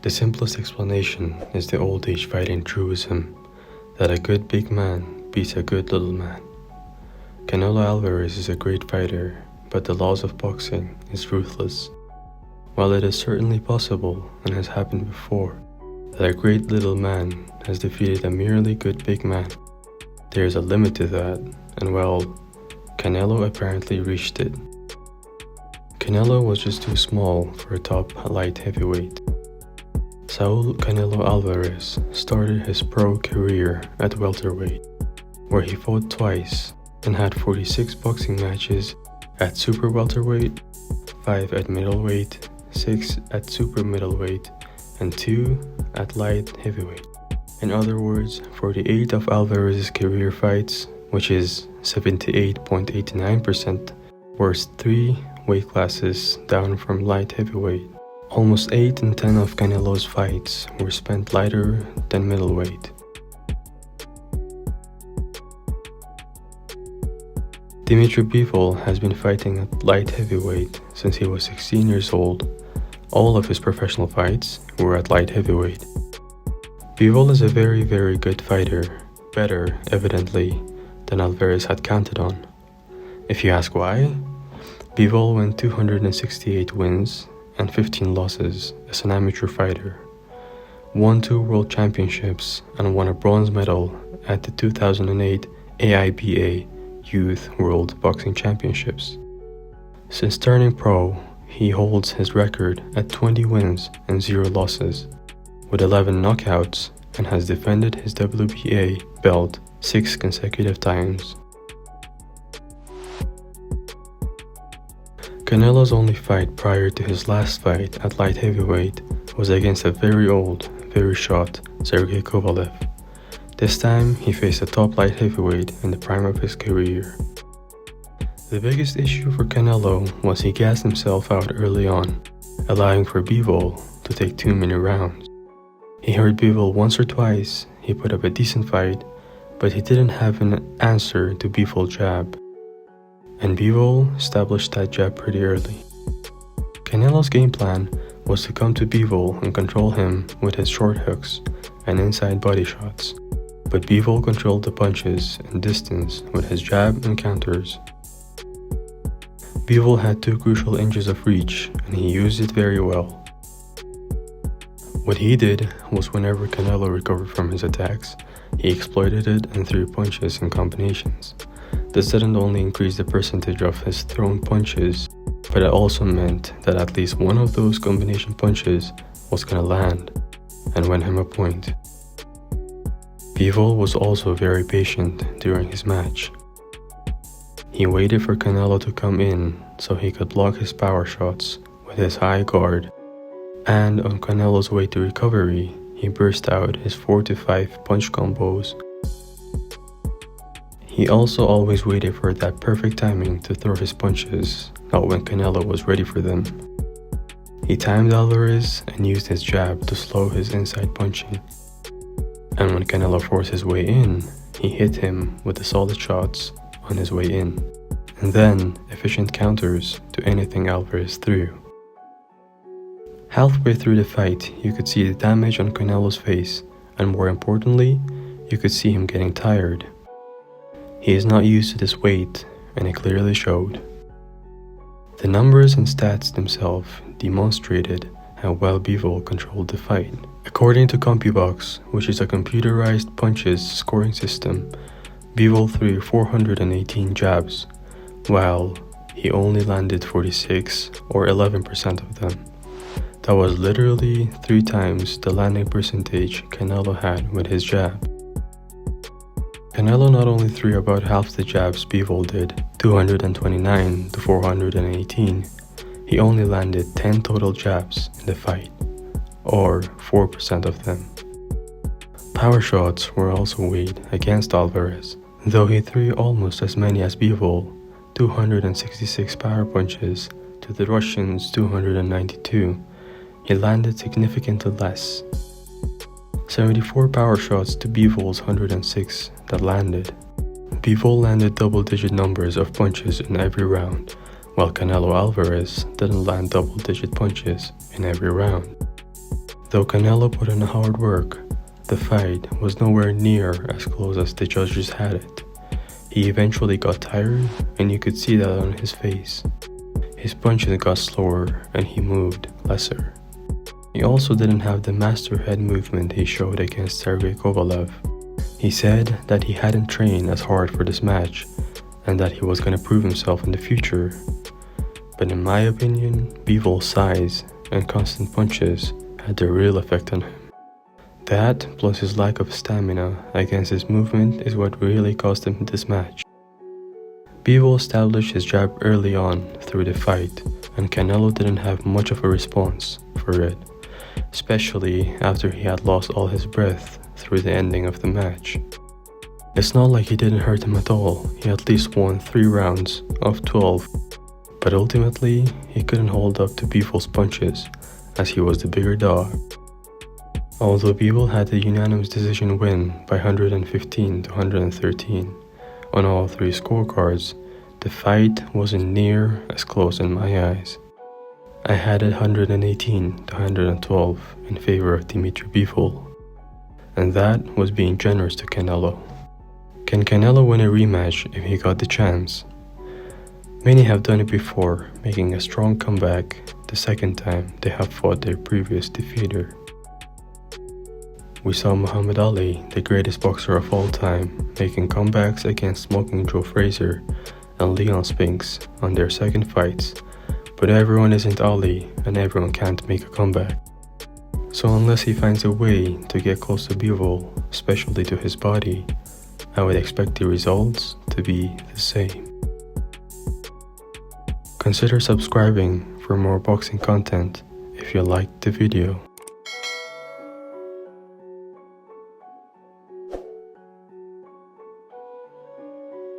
The simplest explanation is the old age fighting truism that a good big man beats a good little man. Canelo Alvarez is a great fighter, but the laws of boxing is ruthless. While it is certainly possible, and has happened before, that a great little man has defeated a merely good big man, there is a limit to that, and well, Canelo apparently reached it. Canelo was just too small for a top light heavyweight. Saul Canelo Alvarez started his pro career at welterweight, where he fought twice and had 46 boxing matches at super welterweight, 5 at middleweight, 6 at super middleweight, and 2 at light heavyweight. In other words, 48 of Alvarez's career fights, which is 78.89%, were 3 weight classes down from light heavyweight. Almost 8 in 10 of Canelo's fights were spent lighter than middleweight. Dmitry Bivol has been fighting at light heavyweight since he was 16 years old. All of his professional fights were at light heavyweight. Bivol is a very good fighter, better, evidently, than Alvarez had counted on. If you ask why, Bivol went 268 wins and 15 losses as an amateur fighter, won 2 world championships and won a bronze medal at the 2008 AIBA Youth World Boxing Championships. Since turning pro, he holds his record at 20 wins and 0 losses, with 11 knockouts, and has defended his WBA belt 6 consecutive times. Canelo's only fight prior to his last fight at light heavyweight was against a very old, very shot Sergey Kovalev. This time, he faced a top light heavyweight in the prime of his career. The biggest issue for Canelo was he gassed himself out early on, allowing for Bivol to take too many rounds. He hurt Bivol once or twice, he put up a decent fight, but he didn't have an answer to Bivol's jab. And Bivol established that jab pretty early. Canelo's game plan was to come to Bivol and control him with his short hooks and inside body shots, but Bivol controlled the punches and distance with his jab and counters. Bivol had 2 crucial inches of reach, and he used it very well. What he did was whenever Canelo recovered from his attacks, he exploited it and threw punches in combinations. This didn't only increase the percentage of his thrown punches, but it also meant that at least one of those combination punches was gonna land and win him a point. Bivol was also very patient during his match. He waited for Canelo to come in so he could block his power shots with his high guard, and on Canelo's way to recovery, he burst out his 4 to 5 punch combos. He also always waited for that perfect timing to throw his punches, not when Canelo was ready for them. He timed Alvarez and used his jab to slow his inside punching. And when Canelo forced his way in, he hit him with the solid shots on his way in, and then efficient counters to anything Alvarez threw. Halfway through the fight, you could see the damage on Canelo's face, and more importantly, you could see him getting tired. He is not used to this weight, and it clearly showed. The numbers and stats themselves demonstrated how well Bivol controlled the fight. According to CompuBox, which is a computerized punches scoring system, Bivol threw 418 jabs, while he only landed 46 or 11% of them. That was literally 3 times the landing percentage Canelo had with his jab. Canelo not only threw about half the jabs Bivol did, 229 to 418, he only landed 10 total jabs in the fight, or 4% of them. Power shots were also weighed against Alvarez, though he threw almost as many as Bivol, 266 power punches to the Russians' 292, he landed significantly less. 74 power shots to Bivol's 106 that landed. Bivol landed double-digit numbers of punches in every round, while Canelo Alvarez didn't land double-digit punches in every round. Though Canelo put in hard work, the fight was nowhere near as close as the judges had it. He eventually got tired, and you could see that on his face. His punches got slower and he moved lesser. He also didn't have the master head movement he showed against Sergey Kovalev. He said that he hadn't trained as hard for this match and that he was going to prove himself in the future. But in my opinion, Bivol's size and constant punches had the real effect on him. That, plus his lack of stamina against his movement, is what really cost him this match. Bivol established his jab early on through the fight, and Canelo didn't have much of a response for it, especially after he had lost all his breath through the ending of the match. It's not like he didn't hurt him at all. He at least won 3 rounds of 12, but ultimately he couldn't hold up to Bivol's punches as he was the bigger dog. Although Bivol had the unanimous decision win by 115 to 113 on all 3 scorecards, the fight wasn't near as close in my eyes. I had it 118 to 112 in favor of Dmitry Bivol, and that was being generous to Canelo. Can Canelo win a rematch if he got the chance? Many have done it before, making a strong comeback the second time they have fought their previous defeater. We saw Muhammad Ali, the greatest boxer of all time, making comebacks against Smoking Joe Frazier and Leon Spinks on their second fights, but everyone isn't Ali and everyone can't make a comeback. So unless he finds a way to get close to Bivol, especially to his body, I would expect the results to be the same. Consider subscribing for more boxing content if you liked the video.